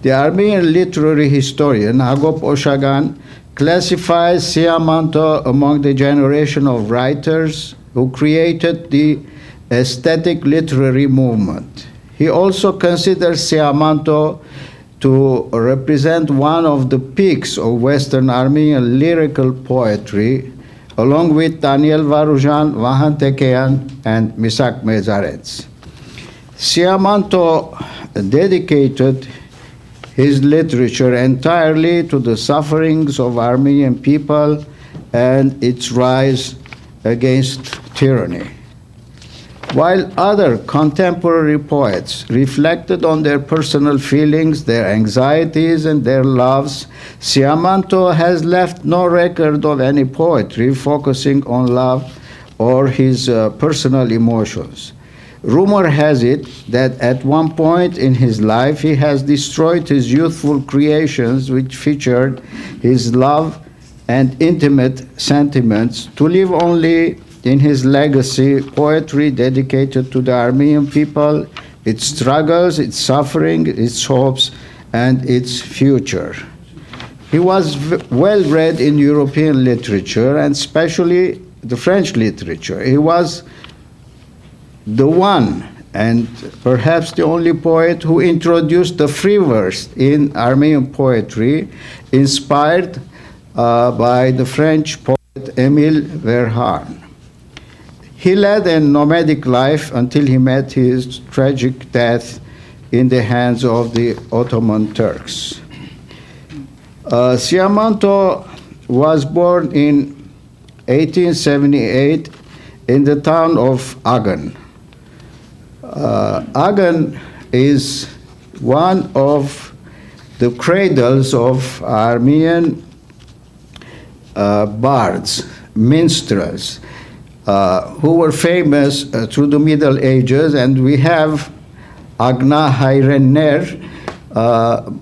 The Armenian literary historian Hagop Oshagan classifies SIAMANTO among the generation of writers who created the aesthetic literary movement. He also considers SIAMANTO to represent one of the peaks of Western Armenian lyrical poetry, along with Daniel Varujan, Vahan Tekeyan, and Misak Mezarets. SIAMANTO dedicated his literature entirely to the sufferings of Armenian people and its rise against tyranny. While other contemporary poets reflected on their personal feelings, their anxieties, and their loves, SIAMANTO has left no record of any poetry focusing on love or his personal emotions. Rumor has it that at one point in his life he has destroyed his youthful creations which featured his love and intimate sentiments, to leave only in his legacy poetry dedicated to the Armenian people, its struggles, its suffering, its hopes, and its future. He was well read in European literature, and especially the French literature. He was the one and perhaps the only poet who introduced the free verse in Armenian poetry, inspired by the French poet Émile Verhaeren. He led a nomadic life until he met his tragic death in the hands of the Ottoman Turks. SIAMANTO was born in 1878 in the town of Agan. Agan is one of the cradles of Armenian bards, minstrels, who were famous through the Middle Ages, and we have Agna Hayrenner,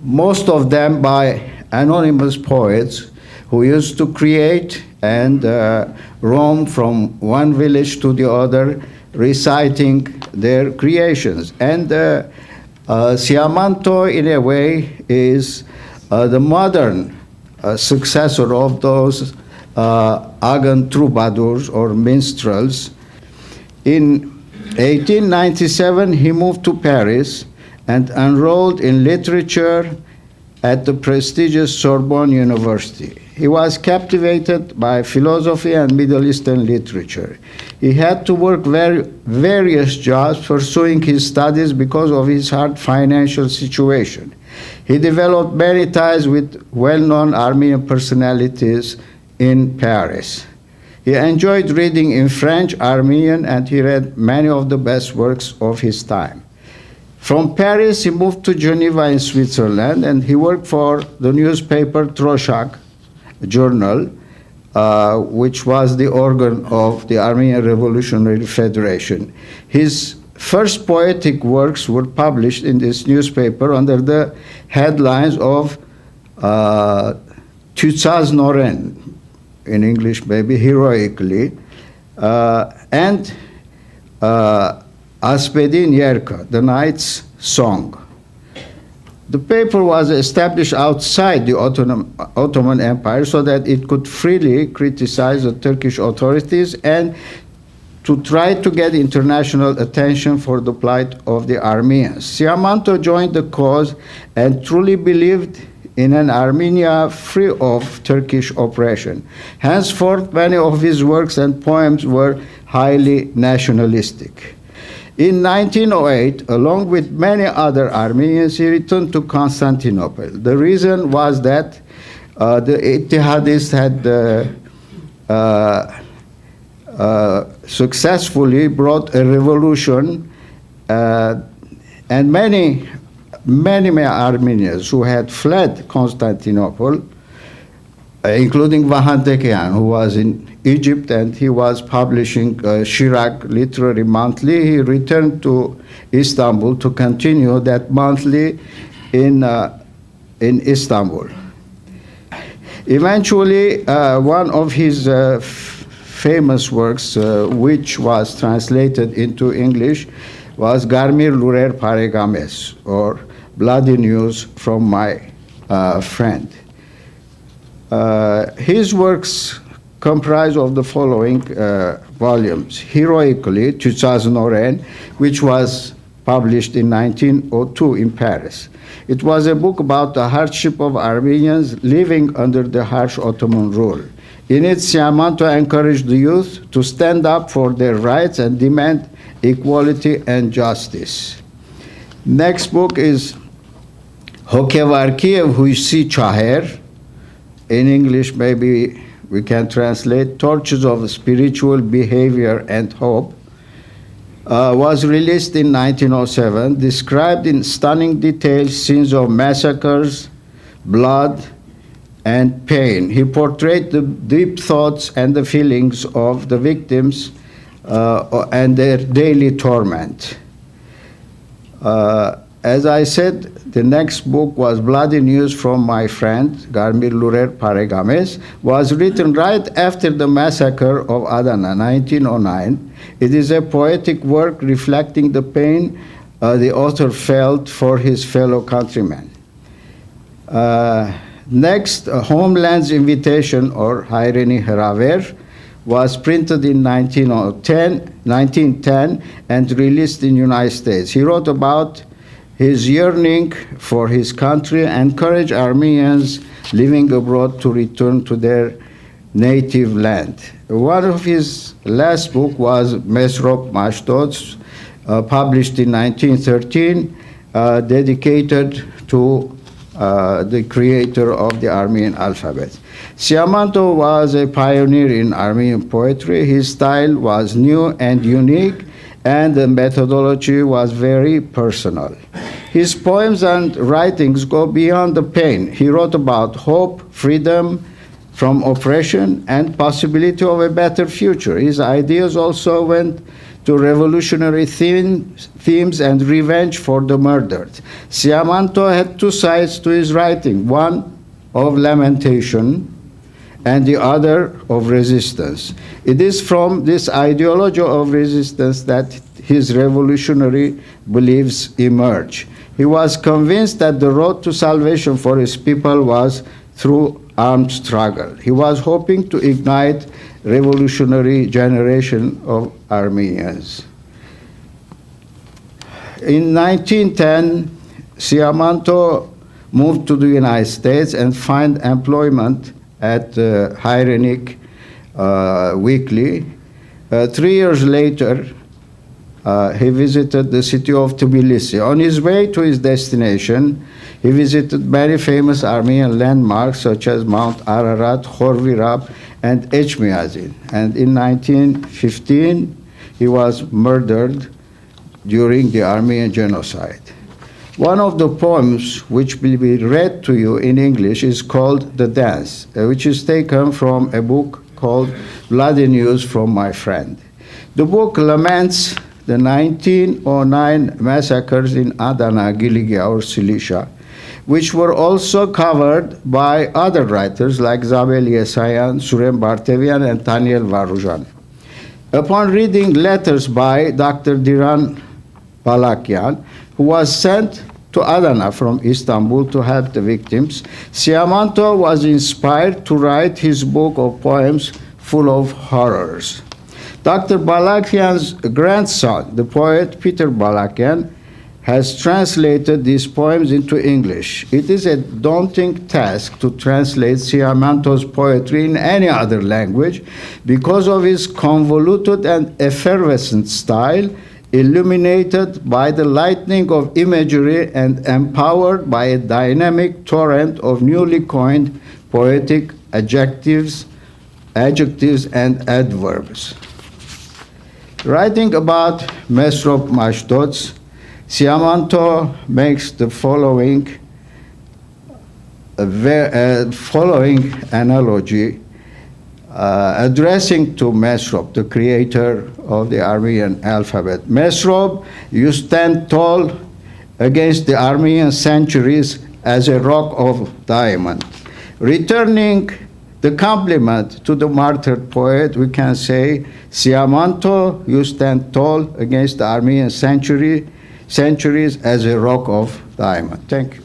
most of them by anonymous poets who used to create and roam from one village to the other, reciting their creations. And SIAMANTO, in a way, is the modern successor of those Agan troubadours or minstrels. In 1897, he moved to Paris and enrolled in literature at the prestigious Sorbonne University. He was captivated by philosophy and Middle Eastern literature. He had to work various jobs pursuing his studies because of his hard financial situation. He developed many ties with well-known Armenian personalities in Paris. He enjoyed reading in French, Armenian, and he read many of the best works of his time. From Paris, he moved to Geneva in Switzerland, and he worked for the newspaper Troshak Journal, which was the organ of the Armenian Revolutionary Federation. His first poetic works were published in this newspaper under the headlines of Tutsaz Noren, in English maybe, heroically, and Aspedin Yerka, the Knight's Song. The paper was established outside the Ottoman Empire so that it could freely criticize the Turkish authorities and to try to get international attention for the plight of the Armenians. SIAMANTO joined the cause and truly believed in an Armenia free of Turkish oppression. Henceforth, many of his works and poems were highly nationalistic. In 1908, along with many other Armenians, he returned to Constantinople. The reason was that the Ittihadists had successfully brought a revolution, and many Armenians who had fled Constantinople, including Vahan Tekeyan, who was in Egypt, and he was publishing Shirak Literary Monthly. He returned to Istanbul to continue that monthly in Istanbul. Eventually, one of his famous works, which was translated into English, was Garmir Lurer Paregames, or Bloody News from My Friend. His works comprise of the following volumes: Heroically, 2010, which was published in 1902 in Paris. It was a book about the hardship of Armenians living under the harsh Ottoman rule. In it, SIAMANTO encouraged the youth to stand up for their rights and demand equality and justice. Next book is Hokevarki Huisi Chaher. In English, maybe we can translate Torches of Spiritual Behavior and Hope. Was released in 1907, described in stunning detail scenes of massacres, blood, and pain. He portrayed the deep thoughts and the feelings of the victims and their daily torment. As I said, the next book was Bloody News from My Friend, Garmir Lurer Paregames, was written right after the massacre of Adana, 1909. It is a poetic work reflecting the pain the author felt for his fellow countrymen. Next, Homeland's Invitation, or Hayreni Heraver, was printed in 1910 and released in the United States. He wrote about his yearning for his country and encouraged Armenians living abroad to return to their native land. One of his last book was Mesrop Mashtots, published in 1913, dedicated to the creator of the Armenian alphabet. SIAMANTO was a pioneer in Armenian poetry. His style was new and unique, and the methodology was very personal. His poems and writings go beyond the pain. He wrote about hope, freedom from oppression, and possibility of a better future. His ideas also went to revolutionary themes and revenge for the murdered. SIAMANTO had two sides to his writing, one of lamentation and the other of resistance. It is from this ideology of resistance that his revolutionary beliefs emerge. He was convinced that the road to salvation for his people was through armed struggle. He was hoping to ignite revolutionary generation of Armenians. In 1910, SIAMANTO moved to the United States and found employment at Hyrenic Weekly. 3 years later, he visited the city of Tbilisi. On his way to his destination, he visited many famous Armenian landmarks such as Mount Ararat, Khorvirab, and Echmiadzin. And in 1915, he was murdered during the Armenian genocide. One of the poems which will be read to you in English is called The Dance, which is taken from a book called Bloody News from My Friend. The book laments the 1909 massacres in Adana, Giligia, or Cilicia, which were also covered by other writers like Zabel Yesayan, Surem Bartevian, and Daniel Varujan. Upon reading letters by Dr. Diran Balakian, who was sent to Adana from Istanbul to help the victims, SIAMANTO was inspired to write his book of poems full of horrors. Dr. Balakian's grandson, the poet Peter Balakian, has translated these poems into English. It is a daunting task to translate SIAMANTO's poetry in any other language because of his convoluted and effervescent style, illuminated by the lightning of imagery and empowered by a dynamic torrent of newly coined poetic adjectives and adverbs. Writing about Mesrop Mashtots, SIAMANTO makes the following analogy addressing to Mesrop, the creator of the Armenian alphabet. Mesrop, you stand tall against the Armenian centuries as a rock of diamond. Returning the compliment to the martyred poet, we can say, SIAMANTO, you stand tall against the Armenian century, centuries as a rock of diamond. Thank you.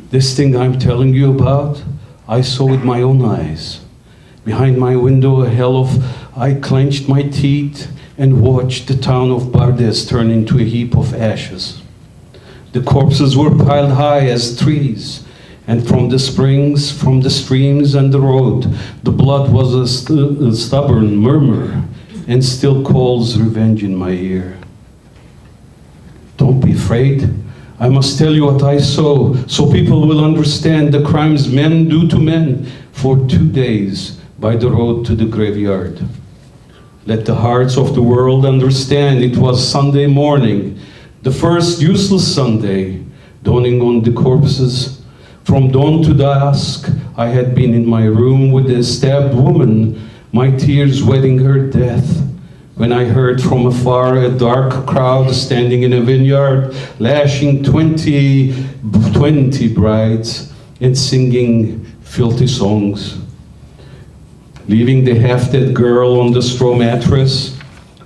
This thing I'm telling you about, I saw with my own eyes. Behind my window, I clenched my teeth and watched the town of Bardes turn into a heap of ashes. The corpses were piled high as trees, and from the springs, from the streams and the road, the blood was a stubborn murmur and still calls revenge in my ear. Don't be afraid. I must tell you what I saw, so people will understand the crimes men do to men for 2 days by the road to the graveyard. Let the hearts of the world understand it was Sunday morning, the first useless Sunday, dawning on the corpses. From dawn to dusk, I had been in my room with a stabbed woman, my tears wetting her death, when I heard from afar a dark crowd standing in a vineyard, lashing 20 brides and singing filthy songs. Leaving the half-dead girl on the straw mattress,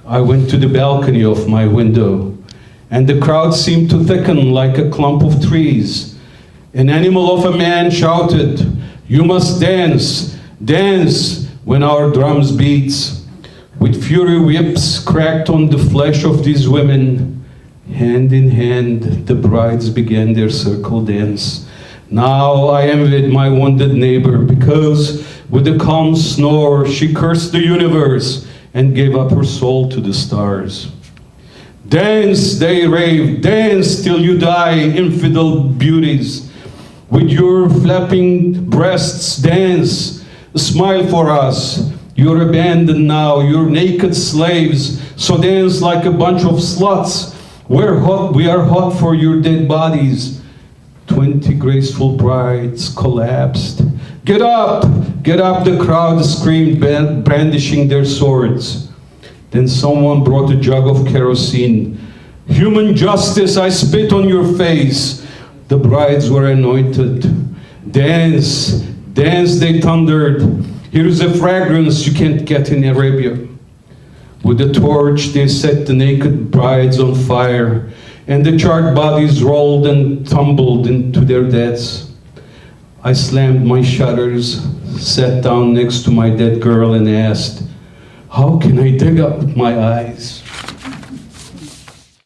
I went to the balcony of my window, and the crowd seemed to thicken like a clump of trees. An animal of a man shouted, "You must dance, dance when our drums beats." With fury whips cracked on the flesh of these women. Hand in hand, the brides began their circle dance. Now I am with my wounded neighbor, because with a calm snore she cursed the universe and gave up her soul to the stars. Dance, they raved, dance till you die, infidel beauties. With your flapping breasts dance, smile for us. You're abandoned now, you're naked slaves, so dance like a bunch of sluts. We are hot for your dead bodies. 20 graceful brides collapsed. Get up, the crowd screamed, brandishing their swords. Then someone brought a jug of kerosene. Human justice, I spit on your face. The brides were anointed. Dance, dance, they thundered. Here is a fragrance you can't get in Arabia. With a torch, they set the naked brides on fire, and the charred bodies rolled and tumbled into their deaths. I slammed my shutters, sat down next to my dead girl, and asked, "How can I dig up my eyes?"